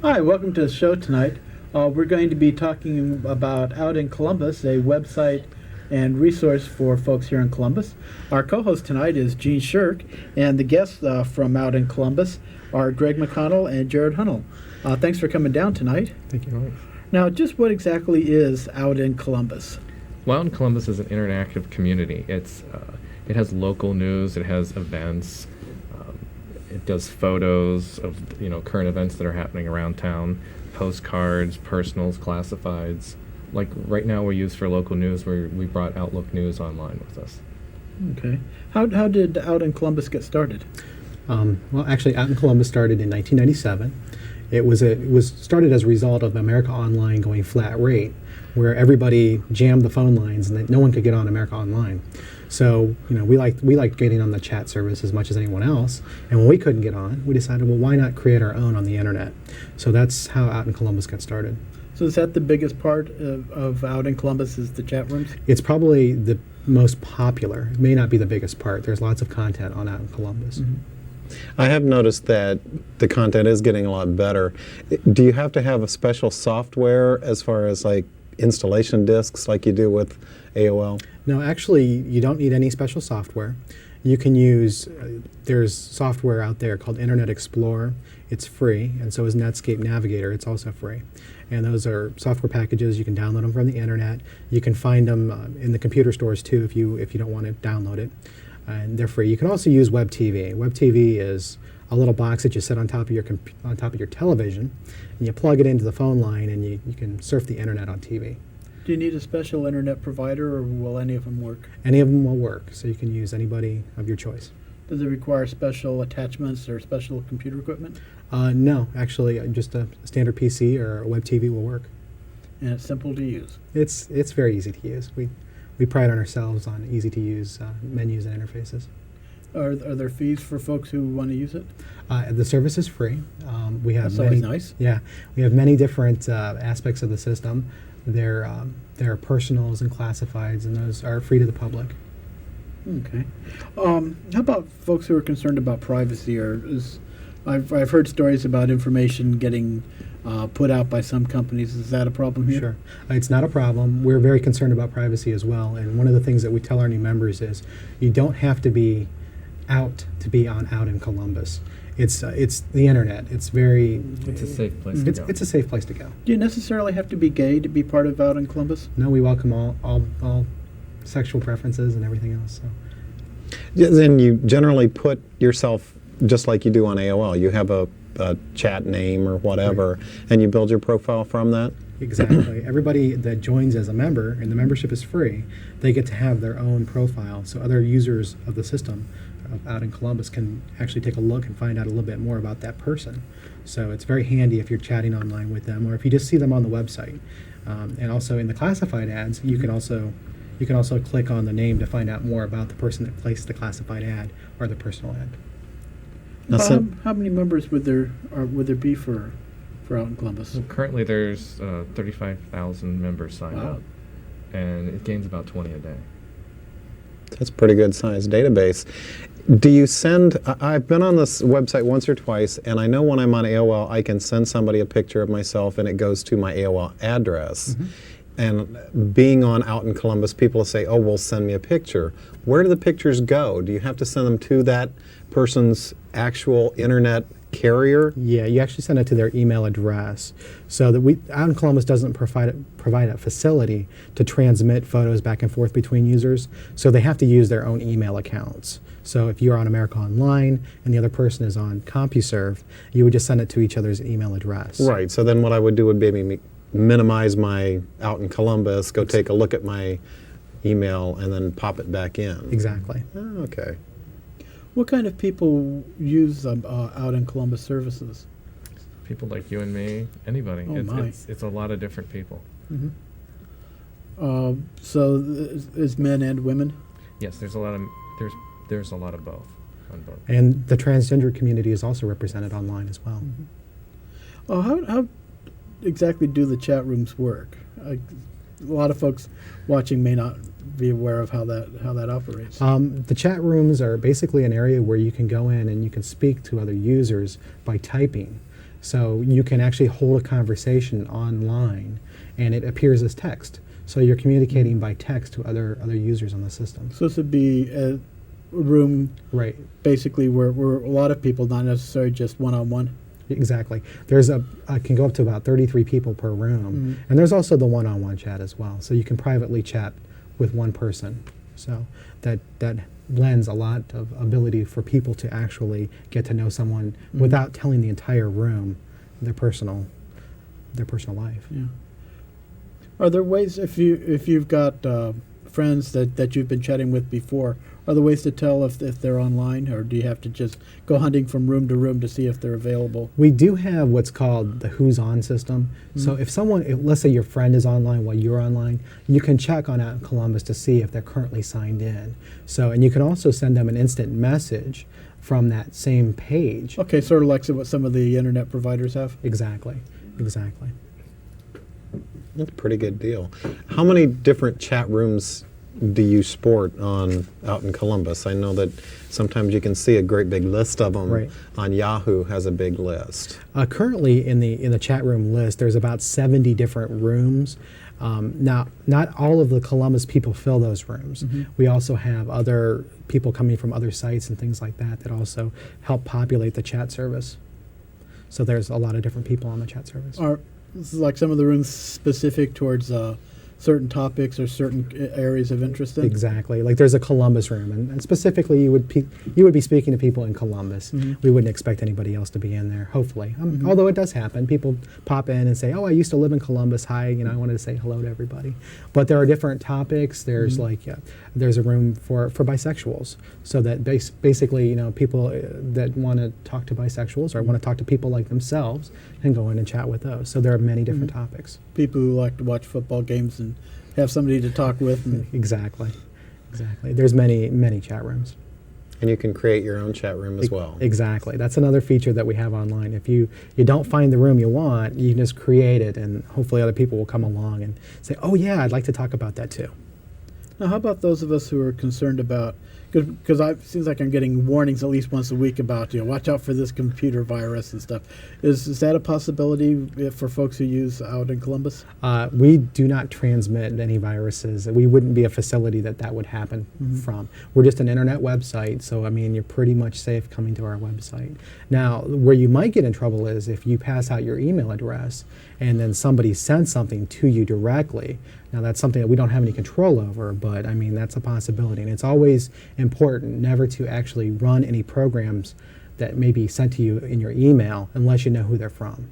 Hi, welcome to the show tonight. We're going to be talking about Out in Columbus, a website and resource for folks here in Columbus. Our co-host tonight is Gene Shirk, and the guests from Out in Columbus are Greg McConnell and Jared Hunnell. Thanks for coming down tonight. Thank you. Now, just what exactly is Out in Columbus? Well, Out in Columbus is an interactive community. It has local news, it has events, it does photos of current events that are happening around town, postcards, personals, classifieds. Like right now we use for local news, we brought Outlook News online with us. Okay. How did Out in Columbus get started? Well, actually, Out in Columbus started in 1997. It was started as a result of America Online going flat rate, where everybody jammed the phone lines and that no one could get on America Online. So we liked getting on the chat service as much as anyone else. And when we couldn't get on, we decided, well, why not create our own on the internet? So that's how Out in Columbus got started. So is that the biggest part of Out in Columbus, is the chat rooms? It's probably the most popular. It may not be the biggest part. There's lots of content on Out in Columbus. Mm-hmm. I have noticed that the content is getting a lot better. Do you have to have a special software as far as like installation disks like you do with AOL? No, actually, you don't need any special software. You can use, there's software out there called Internet Explorer. It's free, and so is Netscape Navigator. It's also free. And those are software packages. You can download them from the internet. You can find them in the computer stores too if you don't want to download it. And they're free. You can also use WebTV. WebTV is a little box that you set on top of your television, and you plug it into the phone line, and you can surf the internet on TV. Do you need a special internet provider, or will any of them work? Any of them will work, so you can use anybody of your choice. Does it require special attachments or special computer equipment? No, actually, just a standard PC or a web TV will work. And it's simple to use? It's very easy to use. We pride on ourselves on easy to use menus and interfaces. Are there fees for folks who want to use it? The service is free. We have That's many, always nice. Yeah, we have many different aspects of the system. There are personals and classifieds, and those are free to the public. Okay. How about folks who are concerned about privacy? I've heard stories about information getting put out by some companies. Is that a problem here? Sure. It's not a problem. We're very concerned about privacy as well. And one of the things that we tell our new members is you don't have to be out to be on Out in Columbus. It's the internet. It's a safe place to go. It's a safe place to go. Do you necessarily have to be gay to be part of Out in Columbus? No, we welcome all sexual preferences and everything else. So. Then you generally put yourself just like you do on AOL. You have a chat name or whatever, right, and you build your profile from that? Exactly. Everybody that joins as a member, and the membership is free, they get to have their own profile. So other users of the system Out in Columbus can actually take a look and find out a little bit more about that person. So it's very handy if you're chatting online with them, or if you just see them on the website. And also in the classified ads, you can also click on the name to find out more about the person that placed the classified ad or the personal ad. How many members would there be for Out in Columbus? Well, currently there's 35,000 members signed up, and it gains about 20 a day. That's a pretty good sized database. Do you send, I've been on this website once or twice, and I know when I'm on AOL, I can send somebody a picture of myself and it goes to my AOL address. Mm-hmm. And being on Out in Columbus, people say, oh, well, send me a picture. Where do the pictures go? Do you have to send them to that person's actual internet carrier? Yeah, you actually send it to their email address. So that Out in Columbus doesn't provide a facility to transmit photos back and forth between users, so they have to use their own email accounts. So if you're on America Online and the other person is on CompuServe, you would just send it to each other's email address. Right, so then what I would do would maybe minimize my Out in Columbus, go take a look at my email, and then pop it back in. Exactly. Oh, okay. What kind of people use Out in Columbus services? People like you and me, anybody. Oh, it's a lot of different people. Mm-hmm. So is men and women? Yes, there's a lot of both on both. And the transgender community is also represented online as well. Mm-hmm. How exactly do the chat rooms work? A lot of folks watching may not be aware of how that operates. The chat rooms are basically an area where you can go in and you can speak to other users by typing. So you can actually hold a conversation online, and it appears as text. So you're communicating by text to other users on the system. So this would be a room, Right. basically, where a lot of people, not necessarily just one-on-one. Exactly. There's can go up to about 33 people per room, and there's also the one-on-one chat as well. So you can privately chat with one person. So that lends a lot of ability for people to actually get to know someone without telling the entire room their personal life. Yeah. Are there ways, if you've got friends that you've been chatting with before, are there ways to tell if they're online, or do you have to just go hunting from room to room to see if they're available? We do have what's called the Who's On system. So if let's say your friend is online while you're online, you can check on Out in Columbus to see if they're currently signed in. So, and you can also send them an instant message from that same page. Okay, sort of like what some of the internet providers have. Exactly. That's a pretty good deal. How many different chat rooms do you sport out in Columbus? I know that sometimes you can see a great big list of them. Right. On Yahoo has a big list. Currently in the chat room list, there's about 70 different rooms. Now, not all of the Columbus people fill those rooms. We also have other people coming from other sites and things like that also help populate the chat service. So there's a lot of different people on the chat service. Are like some of the rooms specific towards certain topics or certain areas of interest in? Exactly. Like there's a Columbus room, and specifically you would be speaking to people in Columbus. We wouldn't expect anybody else to be in there, hopefully. Although it does happen. People pop in and say, oh, I used to live in Columbus. Hi, I wanted to say hello to everybody. But there are different topics. There's there's a room for bisexuals. So that basically, people that want to talk to bisexuals or want to talk to people like themselves can go in and chat with those. So there are many different topics. People who like to watch football games and have somebody to talk with. And Exactly. There's many chat rooms. And you can create your own chat room as well. Exactly. That's another feature that we have online. If you don't find the room you want, you can just create it, and hopefully other people will come along and say, oh yeah, I'd like to talk about that too. Now, how about those of us who are concerned about, because it seems like I'm getting warnings at least once a week about, watch out for this computer virus and stuff. Is that a possibility for folks who use Out in Columbus? We do not transmit any viruses. We wouldn't be a facility that would happen from. We're just an internet website, so you're pretty much safe coming to our website. Now, where you might get in trouble is if you pass out your email address and then somebody sends something to you directly. Now, that's something that we don't have any control over, but that's a possibility. And it's always important never to actually run any programs that may be sent to you in your email unless you know who they're from.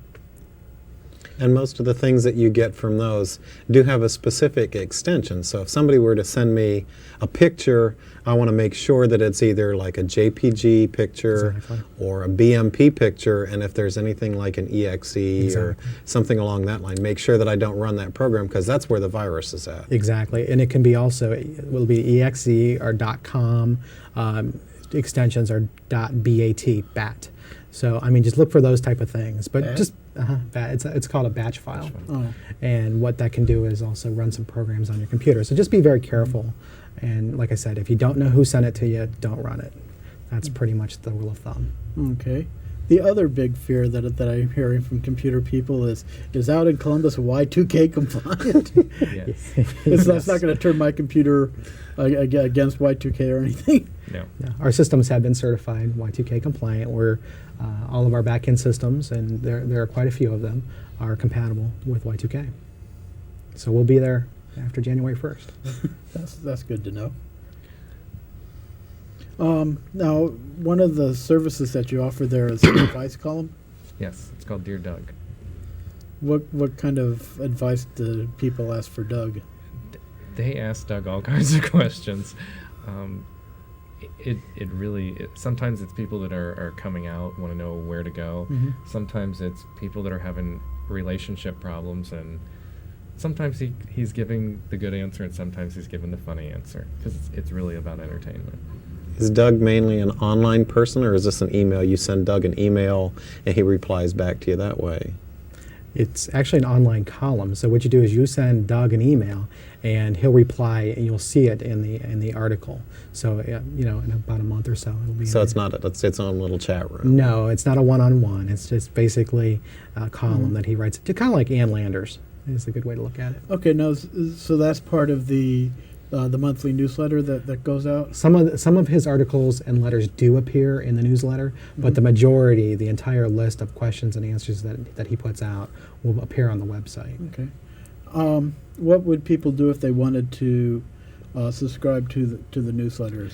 And most of the things that you get from those do have a specific extension. So if somebody were to send me a picture, I want to make sure that it's either like a JPG picture Exactly. or a BMP picture, and if there's anything like an EXE or something along that line, make sure that I don't run that program, because that's where the virus is at. Exactly. And it can be also, it will be .exe or .com extensions or .bat. So, just look for those type of things. But Bat? just, bat. It's called a batch file. Oh. And what that can do is also run some programs on your computer. So just be very careful. And like I said, if you don't know who sent it to you, don't run it. That's pretty much the rule of thumb. Okay. The other big fear that I'm hearing from computer people is Out in Columbus Y2K compliant? Yes. That's not going to turn my computer against Y2K or anything. No. Yeah. Our systems have been certified Y2K compliant. We're all of our back-end systems, and there are quite a few of them, are compatible with Y2K. So we'll be there after January 1st. That's good to know. Now, one of the services that you offer there is an advice column. Yes, it's called Dear Doug. What kind of advice do people ask for Doug? They ask Doug all kinds of questions. Sometimes it's people that are coming out, want to know where to go. Sometimes it's people that are having relationship problems, and sometimes he's giving the good answer, and sometimes he's giving the funny answer, because it's really about entertainment. Is Doug mainly an online person, or is this an email? You send Doug an email and he replies back to you that way? It's actually an online column. So what you do is you send Doug an email, and he'll reply, and you'll see it in the article. So in about a month or so, it'll be. So it's not it's its own little chat room. No, it's not a one-on-one. It's just basically a column that he writes. Kind of like Ann Landers is a good way to look at it. Okay, no, so that's part of the monthly newsletter that goes out? Some of his articles and letters do appear in the newsletter, but the majority, the entire list of questions and answers that he puts out will appear on the website. Okay. What would people do if they wanted to subscribe to the newsletters?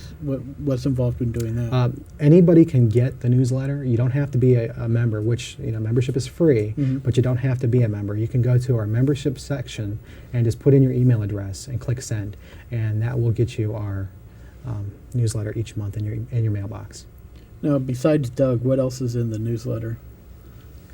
What's involved in doing that? Anybody can get the newsletter. You don't have to be a member, which membership is free, but you don't have to be a member. You can go to our membership section and just put in your email address and click send, and that will get you our newsletter each month in your mailbox. Now, besides Doug, what else is in the newsletter?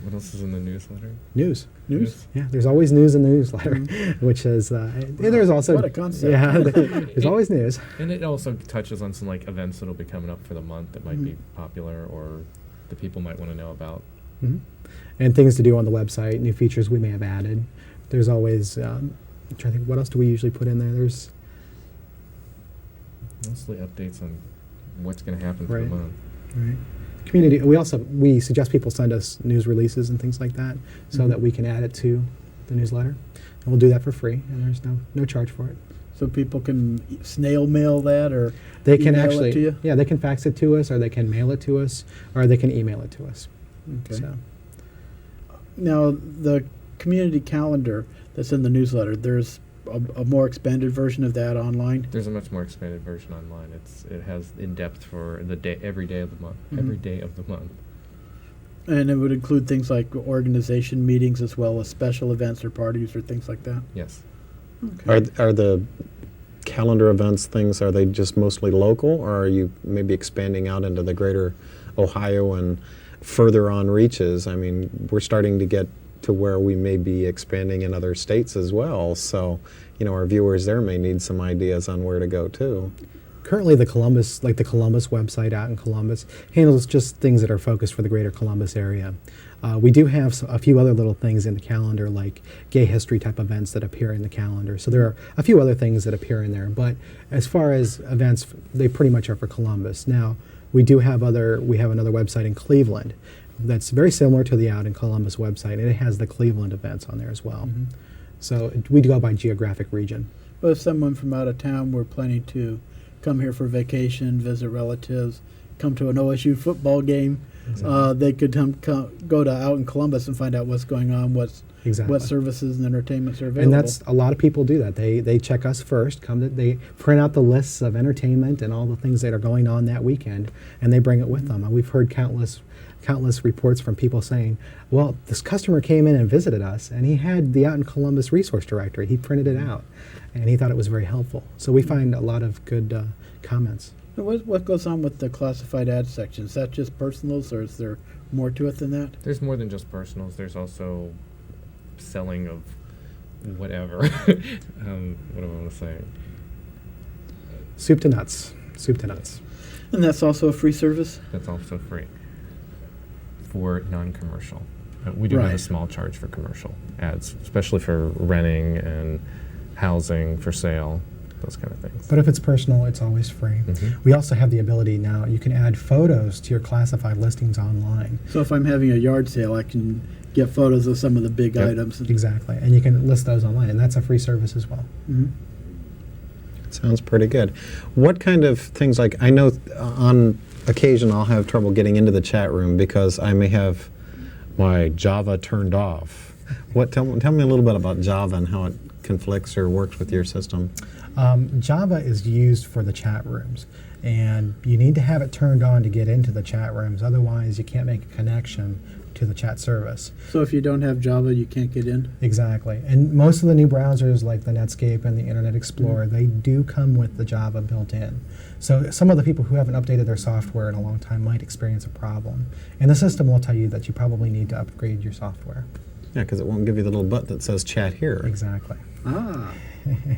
What else is in the newsletter? News. News? Yeah, there's always news in the newsletter, which is there's also what a concept. Yeah, there's always news. And it also touches on some like events that'll be coming up for the month that might be popular or the people might want to know about. And things to do on the website, new features we may have added. There's always I'm trying to think, what else do we usually put in there? There's mostly updates on what's going to happen for the month. Right. Community. We suggest people send us news releases and things like that, so that we can add it to the newsletter. And we'll do that for free, and there's no charge for it. So people can snail mail that, or they can email actually it to you? they can fax it to us, or they can mail it to us, or they can email it to us. Okay. So. Now, the community calendar that's in the newsletter, there's a more expanded version of that online? There's a much more expanded version online. It has in depth for the day, every day of the month, every day of the month. And it would include things like organization meetings as well as special events or parties or things like that? Yes. Okay. Are the calendar events things, are they just mostly local, or are you maybe expanding out into the greater Ohio and further on reaches? I mean, we're starting to get to where we may be expanding in other states as well. So, our viewers there may need some ideas on where to go too. Currently, the Columbus website out in Columbus handles just things that are focused for the greater Columbus area. We do have a few other little things in the calendar, like gay history type events that appear in the calendar. So there are a few other things that appear in there. But as far as events, they pretty much are for Columbus. Now, we have another website in Cleveland that's very similar to the Out in Columbus website, and it has the Cleveland events on there as well. So we go by geographic region. Well, if someone from out of town were planning to come here for vacation, visit relatives, come to an OSU football game, they could go to Out in Columbus and find out what's going on, what services and entertainments are available. And that's a lot of people do that. They check us first. They print out the lists of entertainment and all the things that are going on that weekend, and they bring it with them. And we've heard countless reports from people saying, well, this customer came in and visited us, and he had the Out in Columbus resource directory. He printed it out, and he thought it was very helpful. So we find a lot of good comments. What goes on with the classified ad section? Is that just personals, or is there more to it than that? There's more than just personals. There's also selling of whatever. What do I want to say? Soup to nuts. Soup to nuts. And that's also a free service? That's also free for non-commercial. We do have a Right. small charge for commercial ads, especially for renting and housing for sale, those kind of things. But if it's personal, it's always free. We also have the ability now, you can add photos to your classified listings online. So if I'm having a yard sale, I can get photos of some of the big Yep. items. Exactly. And you can list those online, and that's a free service as well. Sounds pretty good. What kind of things, like, I know on occasion I'll have trouble getting into the chat room because I may have my Java turned off. Tell me a little bit about Java and how it conflicts or works with your system. Java is used for the chat rooms, and you need to have it turned on to get into the chat rooms. Otherwise, you can't make a connection to the chat service. So if you don't have Java, you can't get in? Exactly. And most of the new browsers, like the Netscape and the Internet Explorer, they do come with the Java built in. So some of the people who haven't updated their software in a long time might experience a problem. And the system will tell you that you probably need to upgrade your software. Yeah, because it won't give you the little button that says chat here. Exactly. Ah.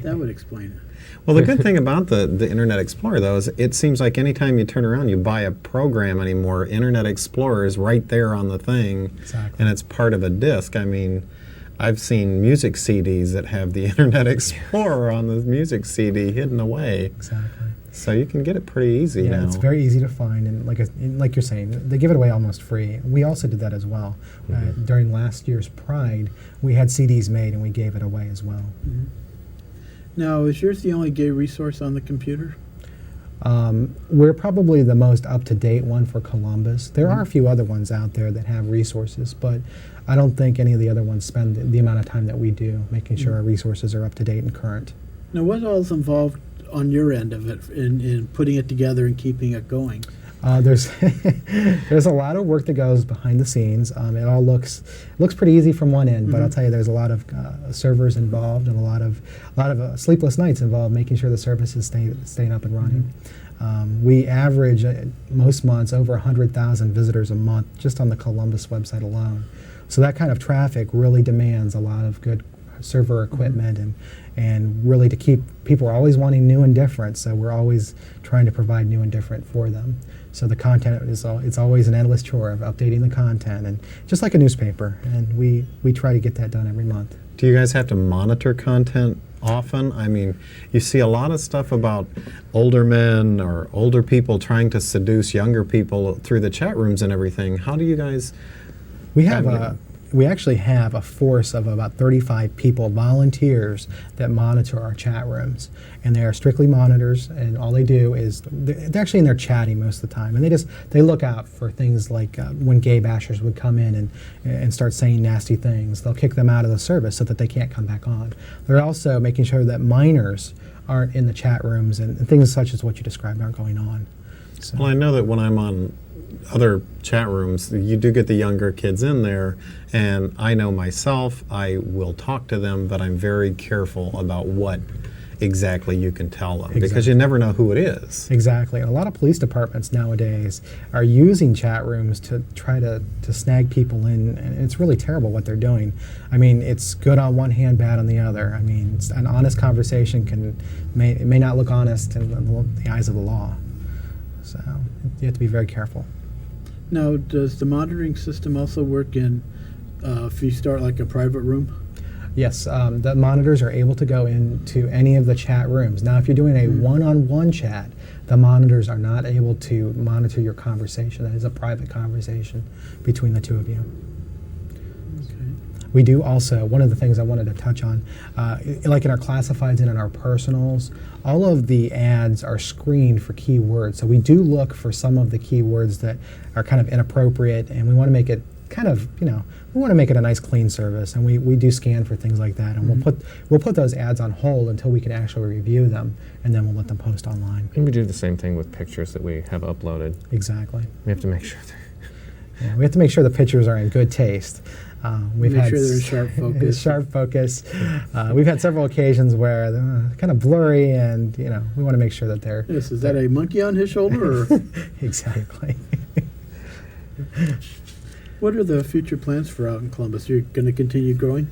That would explain it. Well, the good thing about the Internet Explorer, though, is it seems like anytime you turn around, you buy a program anymore. Internet Explorer is right there on the thing, Exactly. and it's part of a disk. I mean, I've seen music CDs that have the Internet Explorer on the music CD hidden away. Exactly. So you can get it pretty easy Yeah, now. it's very easy to find, and like you're saying, they give it away almost free. We also did that as well. During last year's Pride, we had CDs made, and we gave it away as well. Mm-hmm. Now, is yours the only gay resource on the computer? We're probably the most up-to-date one for Columbus. There are a few other ones out there that have resources, but I don't think any of the other ones spend the amount of time that we do making sure our resources are up-to-date and current. Now, what all is involved on your end of it in putting it together and keeping it going? There's there's a lot of work that goes behind the scenes. It all looks pretty easy from one end, but I'll tell you, there's a lot of servers involved and a lot of sleepless nights involved making sure the service is staying up and running. We average most months over 100,000 visitors a month just on the Columbus website alone. So that kind of traffic really demands a lot of good server equipment and really to keep people are always wanting new and different. So we're always trying to provide new and different for them. So the content it's always an endless chore of updating the content, and just like a newspaper, and we try to get that done every month. Do you guys have to monitor content often? I mean, you see a lot of stuff about older men or older people trying to seduce younger people through the chat rooms and everything. How do you guys? We actually have a force of about 35 people, volunteers, that monitor our chat rooms. And they are strictly monitors, and all they do is, they're actually in there chatting most of the time. And they look out for things like when gay bashers would come in and start saying nasty things. They'll kick them out of the service so that they can't come back on. They're also making sure that minors aren't in the chat rooms and things such as what you described aren't going on. So. Well, I know that when I'm on other chat rooms, you do get the younger kids in there, and I know myself, I will talk to them, but I'm very careful about what exactly you can tell them, because you never know who it is. Exactly. And a lot of police departments nowadays are using chat rooms to try to snag people in, and it's really terrible what they're doing. I mean, it's good on one hand, bad on the other. I mean, an honest conversation may not look honest in the eyes of the law. So you have to be very careful. Now, does the monitoring system also work in if you start like a private room? Yes, the monitors are able to go into any of the chat rooms. Now, if you're doing a one-on-one chat, the monitors are not able to monitor your conversation. That is a private conversation between the two of you. We do also, one of the things I wanted to touch on, like in our classifieds and in our personals, all of the ads are screened for keywords. So we do look for some of the keywords that are kind of inappropriate, and we want to make it kind of, we want to make it a nice clean service, and we do scan for things like that, and we'll put those ads on hold until we can actually review them, and then we'll let them post online. And we do the same thing with pictures that we have uploaded. Exactly. We have to make sure we have to make sure the pictures are in good taste. Make sure they're in sharp focus. Sharp focus. We've had several occasions where they're kind of blurry, and we want to make sure that they're. Yes, is that a monkey on his shoulder? Or? Exactly. What are the future plans for Out in Columbus? You're going to continue growing?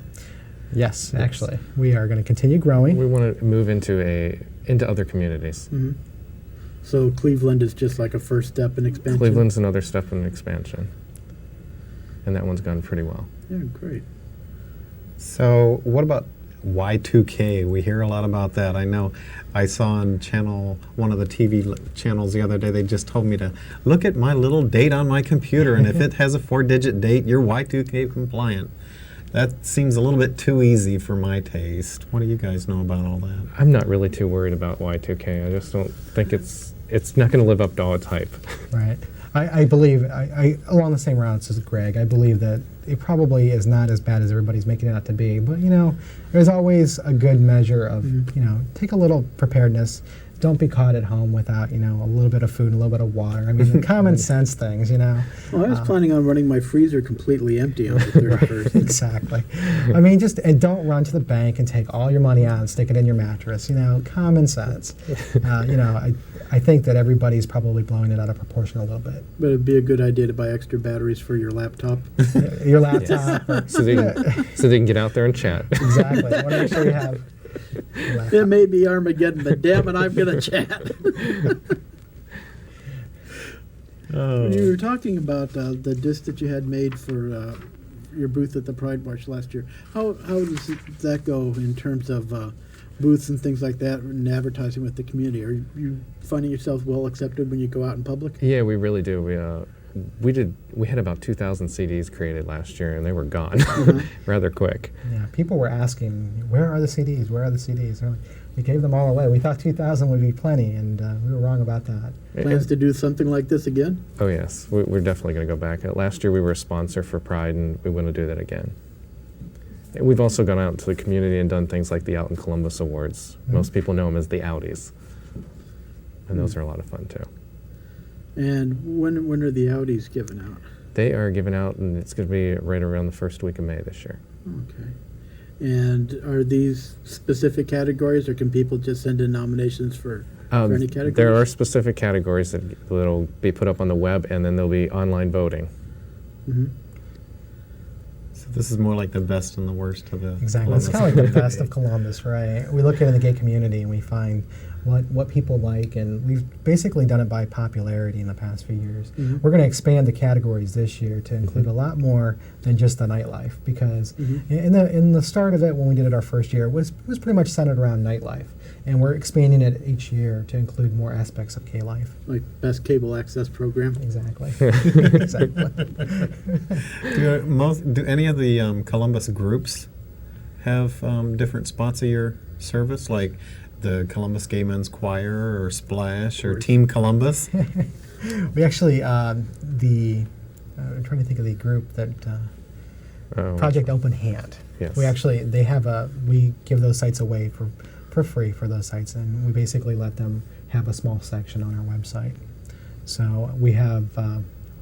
Yes, actually, we are going to continue growing. we want to move into other communities. Mm-hmm. So Cleveland is just like a first step in expansion? Cleveland's another step in expansion, and that one's gone pretty well. Yeah, great. So what about Y2K? We hear a lot about that. I know I saw on one of the TV channels the other day, they just told me to look at my little date on my computer, and if it has a 4-digit date, you're Y2K compliant. That seems a little bit too easy for my taste. What do you guys know about all that? I'm not really too worried about Y2K. I just don't think it's not going to live up to all its hype. Right. I believe, along the same routes as Greg, I believe that it probably is not as bad as everybody's making it out to be. But, there's always a good measure of, take a little preparedness. Don't be caught at home without, a little bit of food and a little bit of water. I mean, the common sense things, Well, I was planning on running my freezer completely empty on the 31st. Exactly. I mean, and don't run to the bank and take all your money out and stick it in your mattress. Common sense. I think that everybody's probably blowing it out of proportion a little bit. But it'd be a good idea to buy extra batteries for your laptop. Your laptop. So they can get out there and chat. Exactly. I want to make sure you have It may be Armageddon, but damn it, I'm going to chat. Oh. You were talking about the disc that you had made for your booth at the Pride March last year. How does that go in terms of booths and things like that and advertising with the community? Are you finding yourself well accepted when you go out in public? Yeah, we really do. We had about 2,000 CDs created last year, and they were gone rather quick. Yeah, people were asking, where are the CDs? Where are the CDs? They're like, we gave them all away. We thought 2,000 would be plenty, and we were wrong about that. Plans to do something like this again? Oh yes, we're definitely going to go back. Last year we were a sponsor for Pride, and we want to do that again. And we've also gone out into the community and done things like the Out in Columbus Awards. Most people know them as the Outies, and those are a lot of fun too. And when are the Audis given out? They are given out, and it's going to be right around the first week of May this year. Okay. And are these specific categories, or can people just send in nominations for any categories? There are specific categories that'll be put up on the web, and then there'll be online voting. Mm-hmm. So this is more like the best and the worst of the Exactly. It's kind of like the best of Columbus, right? We look at it in the gay community and we find what people like, and we've basically done it by popularity in the past few years. Mm-hmm. We're going to expand the categories this year to include a lot more than just the nightlife, because in the start of it, when we did it our first year, it was pretty much centered around nightlife, and we're expanding it each year to include more aspects of gay life. Like best cable access program? Exactly. Exactly. Do any of the Columbus groups have different sponsor your service, like the Columbus Gay Men's Choir or Splash or Team Columbus? We actually, I'm trying to think of the group that, Project Open Hand. Yes. We give those sites away for free for those sites, and we basically let them have a small section on our website. So we have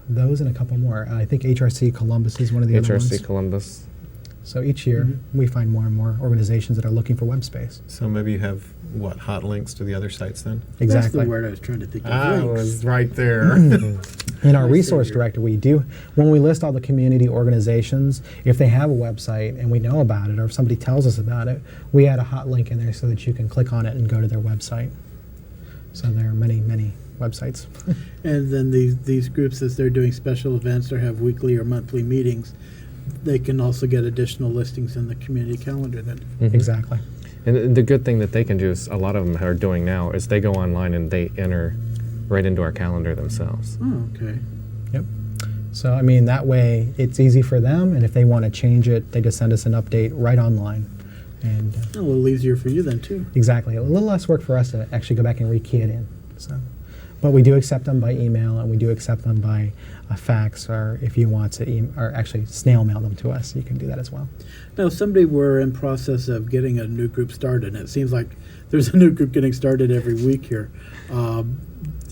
those and a couple more. I think HRC Columbus is one of the other ones. HRC Columbus. So each year we find more and more organizations that are looking for web space. So maybe you have, hot links to the other sites then? That's Exactly. the word I was trying to think of. I Links. was right there. In our resource directory, when we list all the community organizations, if they have a website and we know about it, or if somebody tells us about it, we add a hot link in there so that you can click on it and go to their website. So there are many, many websites. And then these groups, as they're doing special events or have weekly or monthly meetings, they can also get additional listings in the community calendar then. Exactly. And the good thing that they can do is a lot of them are doing now is they go online and they enter right into our calendar themselves. Oh, okay. Yep. So, I mean, that way it's easy for them, and if they want to change it, they just send us an update right online. And A little easier for you then, too. exactly. A little less work for us to actually go back and rekey it in. So, but we do accept them by email, and we do accept them by fax, or if you want to or actually snail mail them to us, you can do that as well. Now, if somebody were in process of getting a new group started, and it seems like there's a new group getting started every week here,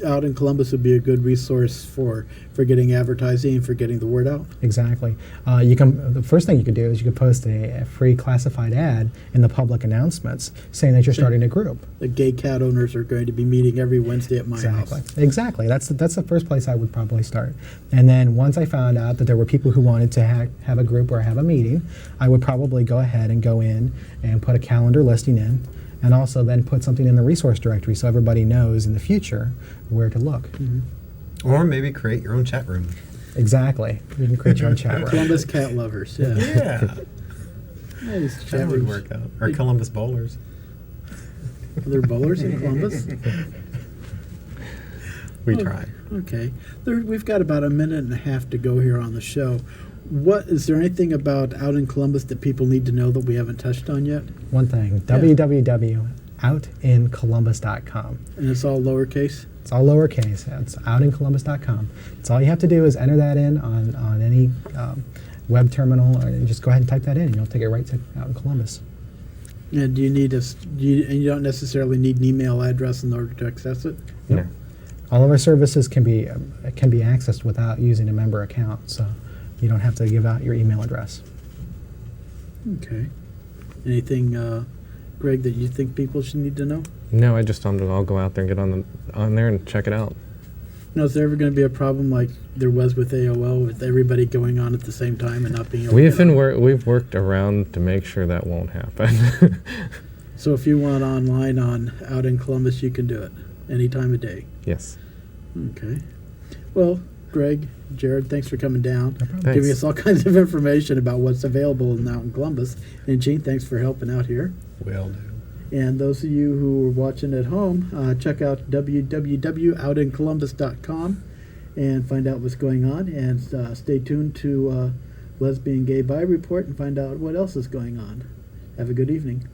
Out in Columbus would be a good resource for getting advertising and for getting the word out. Exactly. The first thing you could do is you could post a free classified ad in the public announcements saying that you're starting a group. The gay cat owners are going to be meeting every Wednesday at my house. Exactly. That's the first place I would probably start. And then once I found out that there were people who wanted to have a group or have a meeting, I would probably go ahead and go in and put a calendar listing in, and also then put something in the resource directory so everybody knows in the future where to look. Or maybe create your own chat room. Exactly. You can create your own chat room. Columbus cat lovers, yeah. Yeah. Nice That chat would rooms. work out. Or Columbus bowlers. Are there bowlers in Columbus? We Oh, try. Okay. We've got about a minute and a half to go here on the show. Is there anything about Out in Columbus that people need to know that we haven't touched on yet? One thing, www.OutInColumbus.com. And it's all lowercase? It's all lowercase. It's OutInColumbus.com. It's all you have to do is enter that in on any web terminal, or just go ahead and type that in, and you'll take it right to Out in Columbus. And do you need and you don't necessarily need an email address in order to access it? No. All of our services can be accessed without using a member account, so you don't have to give out your email address. Okay. Anything, Greg, that you think people should need to know? No, I'll go out there and get on there and check it out. Now, is there ever going to be a problem like there was with AOL, with everybody going on at the same time and not being able We've to get on? worked around to make sure that won't happen. So if you want online on Out in Columbus, you can do it any time of day. Yes. Okay. Well, Greg, Jared, thanks for coming down, Thanks. giving us all kinds of information about what's available Out in Columbus. And Gene, thanks for helping out here. Will do. And those of you who are watching at home, check out www.OutInColumbus.com and find out what's going on. And stay tuned to Lesbian Gay Bi Report and find out what else is going on. Have a good evening.